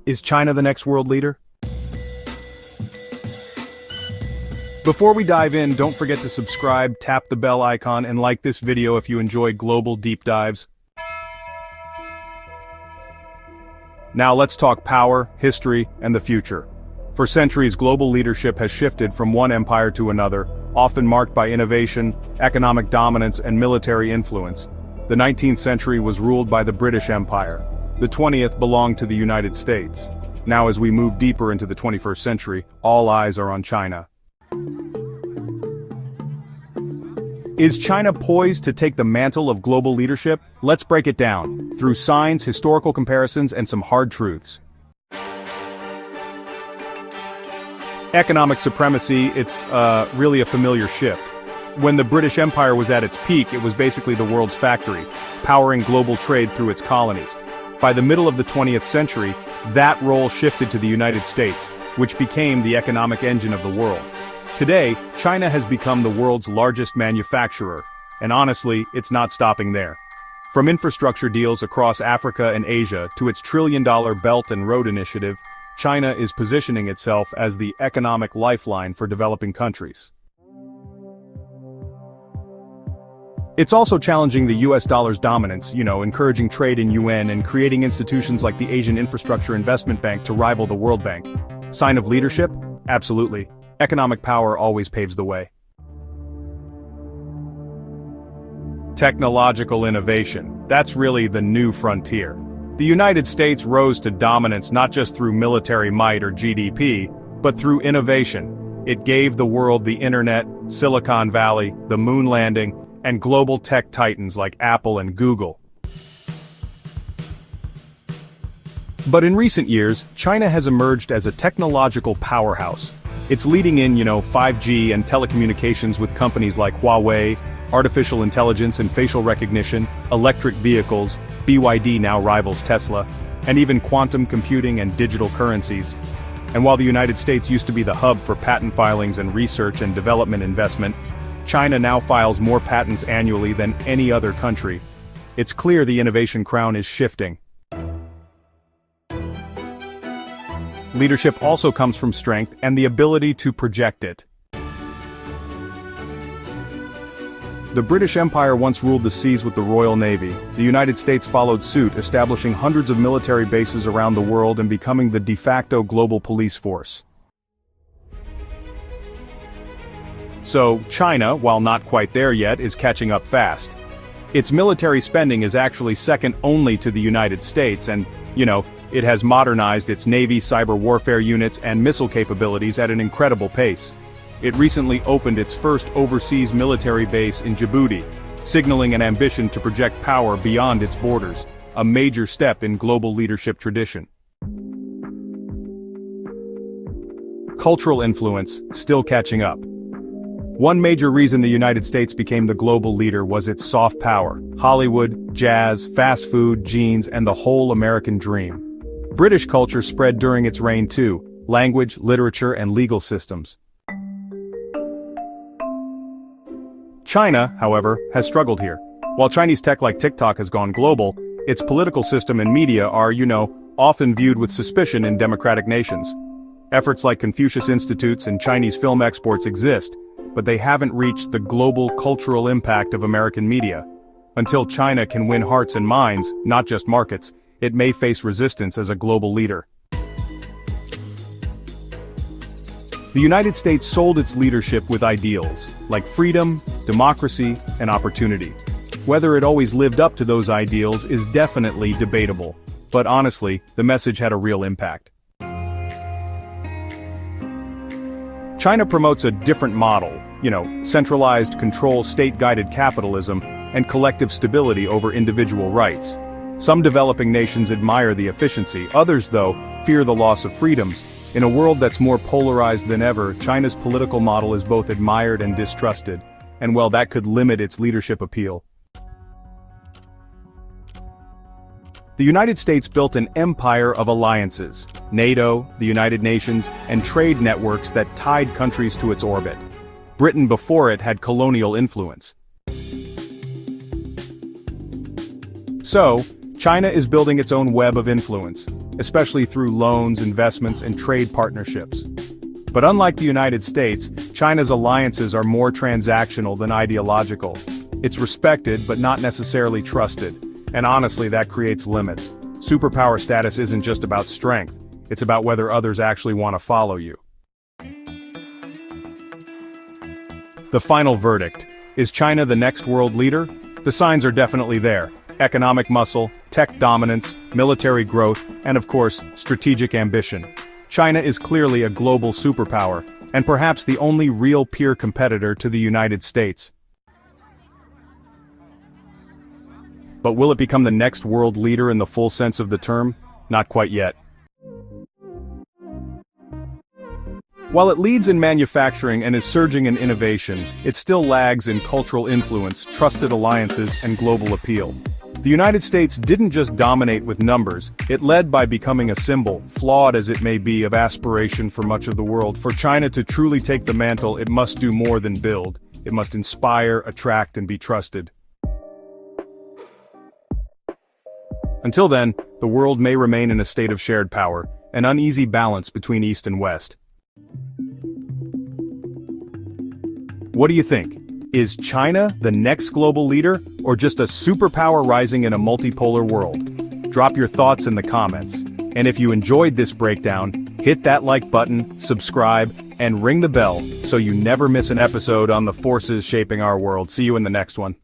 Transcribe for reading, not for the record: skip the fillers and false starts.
Is China the next world leader? Before we dive in, don't forget to subscribe, tap the bell icon, and like this video if you enjoy global deep dives. Now let's talk power, history, and the future. For centuries, global leadership has shifted from one empire to another, often marked by innovation, economic dominance, and military influence. The 19th century was ruled by the British Empire. The 20th belonged to the United States. Now as we move deeper into the 21st century, all eyes are on China. Is China poised to take the mantle of global leadership? Let's break it down, through signs, historical comparisons, and some hard truths. Economic supremacy, it's really a familiar shift. When the British Empire was at its peak, it was basically the world's factory, powering global trade through its colonies. By the middle of the 20th century, that role shifted to the United States, which became the economic engine of the world. Today, China has become the world's largest manufacturer, and honestly, it's not stopping there. From infrastructure deals across Africa and Asia to its trillion-dollar Belt and Road Initiative, China is positioning itself as the economic lifeline for developing countries. It's also challenging the US dollar's dominance, encouraging trade in yuan and creating institutions like the Asian Infrastructure Investment Bank to rival the World Bank. Sign of leadership? Absolutely. Economic power always paves the way. Technological innovation. That's really the new frontier. The United States rose to dominance not just through military might or GDP, but through innovation. It gave the world the internet, Silicon Valley, the moon landing, and global tech titans like Apple and Google. But in recent years, China has emerged as a technological powerhouse. It's leading in, 5G and telecommunications with companies like Huawei, artificial intelligence and facial recognition, electric vehicles, BYD now rivals Tesla, and even quantum computing and digital currencies. And while the United States used to be the hub for patent filings and research and development investment, China now files more patents annually than any other country. It's clear the innovation crown is shifting. Leadership also comes from strength and the ability to project it. The British Empire once ruled the seas with the Royal Navy. The United States followed suit, establishing hundreds of military bases around the world and becoming the de facto global police force. So, China, while not quite there yet, is catching up fast. Its military spending is actually second only to the United States and, it has modernized its Navy cyber warfare units and missile capabilities at an incredible pace. It recently opened its first overseas military base in Djibouti, signaling an ambition to project power beyond its borders, a major step in global leadership tradition. Cultural influence, still catching up. One major reason the United States became the global leader was its soft power: Hollywood, jazz, fast food, jeans, and the whole American dream. British culture spread during its reign too: language, literature, and legal systems. China, however, has struggled here. While Chinese tech like TikTok has gone global, its political system and media are, often viewed with suspicion in democratic nations. Efforts like Confucius Institutes and Chinese film exports exist, but they haven't reached the global cultural impact of American media. Until China can win hearts and minds, not just markets, it may face resistance as a global leader. The United States sold its leadership with ideals, like freedom, democracy, and opportunity. Whether it always lived up to those ideals is definitely debatable, but honestly, the message had a real impact. China promotes a different model, centralized control, state-guided capitalism, and collective stability over individual rights. Some developing nations admire the efficiency, others, though, fear the loss of freedoms. In a world that's more polarized than ever, China's political model is both admired and distrusted, and well, that could limit its leadership appeal. The United States built an empire of alliances: NATO, the United Nations, and trade networks that tied countries to its orbit. Britain before it had colonial influence. So, China is building its own web of influence. especially through loans, investments, and trade partnerships. But unlike the United States, China's alliances are more transactional than ideological. It's respected but not necessarily trusted, and honestly that creates limits. Superpower status isn't just about strength, it's about whether others actually want to follow you. The final verdict. Is China the next world leader? The signs are definitely there. Economic muscle, tech dominance, military growth, and of course, strategic ambition. China is clearly a global superpower, and perhaps the only real peer competitor to the United States. But will it become the next world leader in the full sense of the term? Not quite yet. While it leads in manufacturing and is surging in innovation, it still lags in cultural influence, trusted alliances, and global appeal. The United States didn't just dominate with numbers, it led by becoming a symbol, flawed as it may be, of aspiration for much of the world. For China to truly take the mantle, it must do more than build. It must inspire, attract, and be trusted. Until then, the world may remain in a state of shared power, an uneasy balance between East and West. What do you think? Is China the next global leader, or just a superpower rising in a multipolar world? Drop your thoughts in the comments. And if you enjoyed this breakdown, hit that like button, subscribe, and ring the bell so you never miss an episode on the forces shaping our world. See you in the next one.